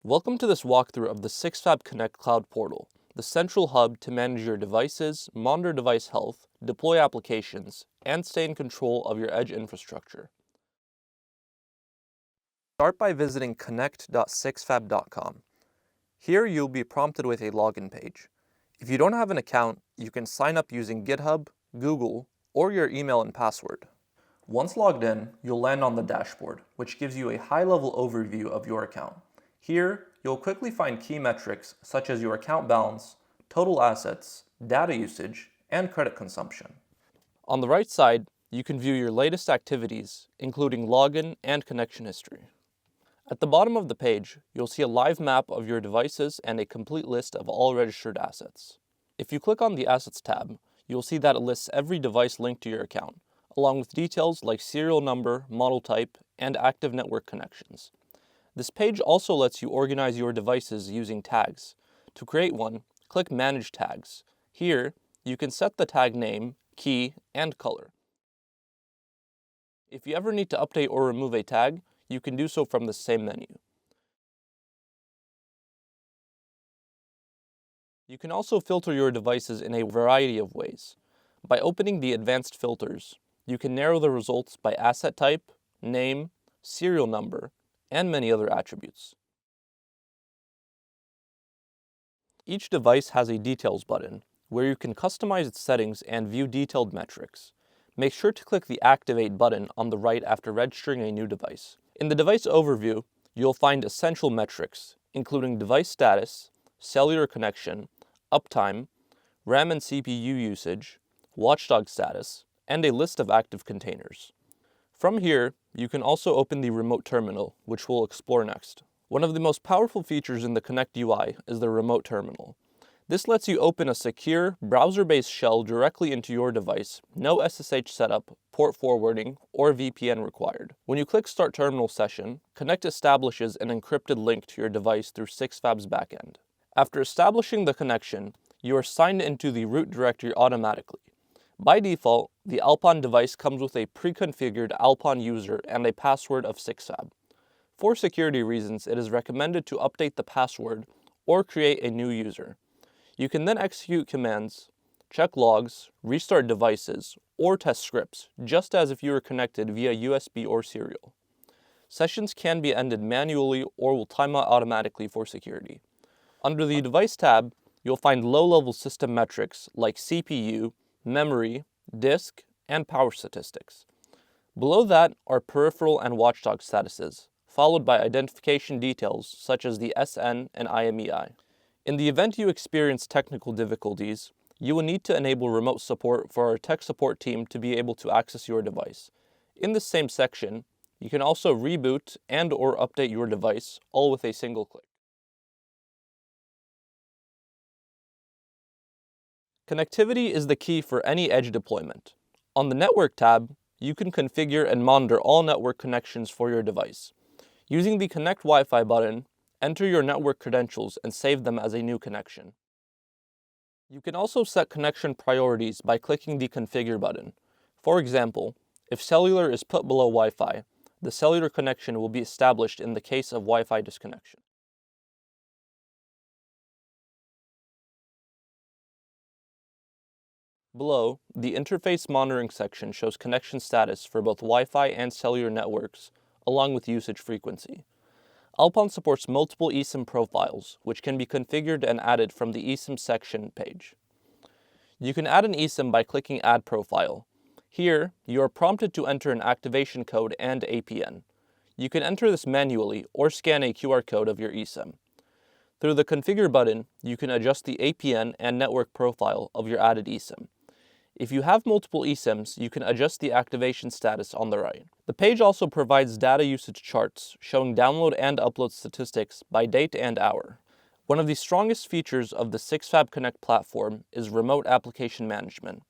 Welcome to this walkthrough of the Sixfab Connect Cloud Portal, the central hub to manage your devices, monitor device health, deploy applications, and stay in control of your edge infrastructure. Start by visiting connect.sixfab.com. Here you'll be prompted with a login page. If you don't have an account, you can sign up using GitHub, Google, or your email and password. Once logged in, you'll land on the dashboard, which gives you a high-level overview of your account. Here, you'll quickly find key metrics such as your account balance, total assets, data usage, and credit consumption. On the right side, you can view your latest activities, including login and connection history. At the bottom of the page, you'll see a live map of your devices and a complete list of all registered assets. If you click on the Assets tab, you'll see that it lists every device linked to your account, along with details like serial number, model type, and active network connections. This page also lets you organize your devices using tags. To create one, click Manage Tags. Here, you can set the tag name, key, and color. If you ever need to update or remove a tag, you can do so from the same menu. You can also filter your devices in a variety of ways. By opening the advanced filters, you can narrow the results by asset type, name, serial number, and many other attributes. Each device has a Details button, where you can customize its settings and view detailed metrics. Make sure to click the Activate button on the right after registering a new device. In the device overview, you'll find essential metrics, including device status, cellular connection, uptime, RAM and CPU usage, watchdog status, and a list of active containers. From here, you can also open the remote terminal, which we'll explore next. One of the most powerful features in the Connect UI is the remote terminal. This lets you open a secure, browser-based shell directly into your device, no SSH setup, port forwarding, or VPN required. When you click Start Terminal Session, Connect establishes an encrypted link to your device through Sixfab's backend. After establishing the connection, you are signed into the root directory automatically. By default, the Alpine device comes with a pre-configured Alpine user and a password of Sixfab. For security reasons, it is recommended to update the password or create a new user. You can then execute commands, check logs, restart devices, or test scripts, just as if you were connected via USB or serial. Sessions can be ended manually or will time out automatically for security. Under the Device tab, you'll find low-level system metrics like CPU, memory, disk, and power statistics. Below that are peripheral and watchdog statuses, followed by identification details such as the SN and IMEI. In the event you experience technical difficulties, you will need to enable remote support for our tech support team to be able to access your device. In this same section, you can also reboot and/or update your device, all with a single click. Connectivity is the key for any edge deployment. On the Network tab, you can configure and monitor all network connections for your device. Using the Connect Wi-Fi button, enter your network credentials and save them as a new connection. You can also set connection priorities by clicking the Configure button. For example, if Cellular is put below Wi-Fi, the cellular connection will be established in the case of Wi-Fi disconnection. Below, the Interface Monitoring section shows connection status for both Wi-Fi and cellular networks, along with usage frequency. Alpine supports multiple eSIM profiles, which can be configured and added from the eSIM section page. You can add an eSIM by clicking Add Profile. Here, you are prompted to enter an activation code and APN. You can enter this manually or scan a QR code of your eSIM. Through the Configure button, you can adjust the APN and network profile of your added eSIM. If you have multiple eSIMs, you can adjust the activation status on the right. The page also provides data usage charts showing download and upload statistics by date and hour. One of the strongest features of the Sixfab Connect platform is remote application management.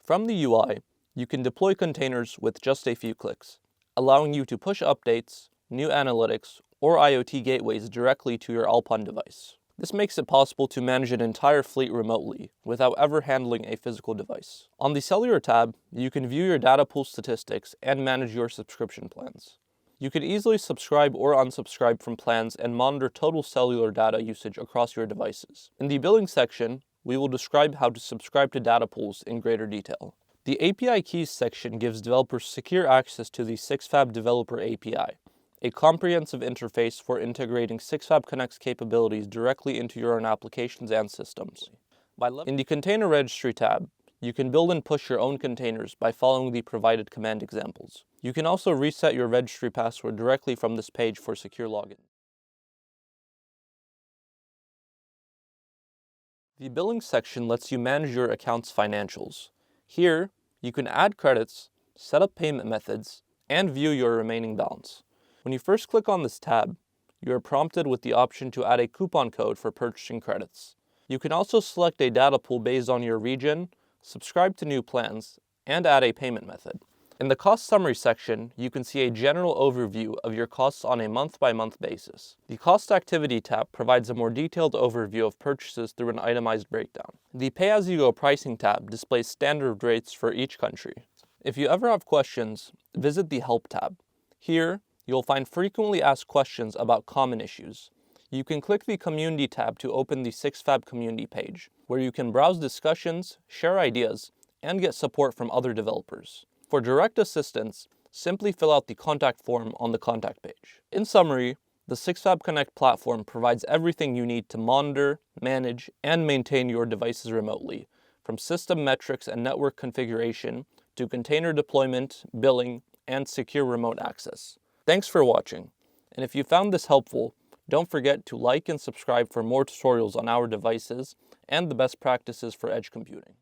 From the UI, you can deploy containers with just a few clicks, allowing you to push updates, new analytics, or IoT gateways directly to your Alpine device. This makes it possible to manage an entire fleet remotely without ever handling a physical device. On the Cellular tab, you can view your data pool statistics and manage your subscription plans. You can easily subscribe or unsubscribe from plans and monitor total cellular data usage across your devices. In the billing section, we will describe how to subscribe to data pools in greater detail. The API Keys section gives developers secure access to the Sixfab Developer API, a comprehensive interface for integrating Sixfab Connect's capabilities directly into your own applications and systems. In the Container Registry tab, you can build and push your own containers by following the provided command examples. You can also reset your registry password directly from this page for secure login. The billing section lets you manage your account's financials. Here, you can add credits, set up payment methods, and view your remaining balance. When you first click on this tab, you are prompted with the option to add a coupon code for purchasing credits. You can also select a data pool based on your region, subscribe to new plans, and add a payment method. In the cost summary section, you can see a general overview of your costs on a month-by-month basis. The cost activity tab provides a more detailed overview of purchases through an itemized breakdown. The pay-as-you-go pricing tab displays standard rates for each country. If you ever have questions, visit the Help tab. Here, you'll find frequently asked questions about common issues. You can click the Community tab to open the Sixfab community page, where you can browse discussions, share ideas, and get support from other developers. For direct assistance, simply fill out the contact form on the contact page. In summary, the Sixfab Connect platform provides everything you need to monitor, manage, and maintain your devices remotely, from system metrics and network configuration to container deployment, billing, and secure remote access. Thanks for watching, and if you found this helpful, don't forget to like and subscribe for more tutorials on our devices and the best practices for edge computing.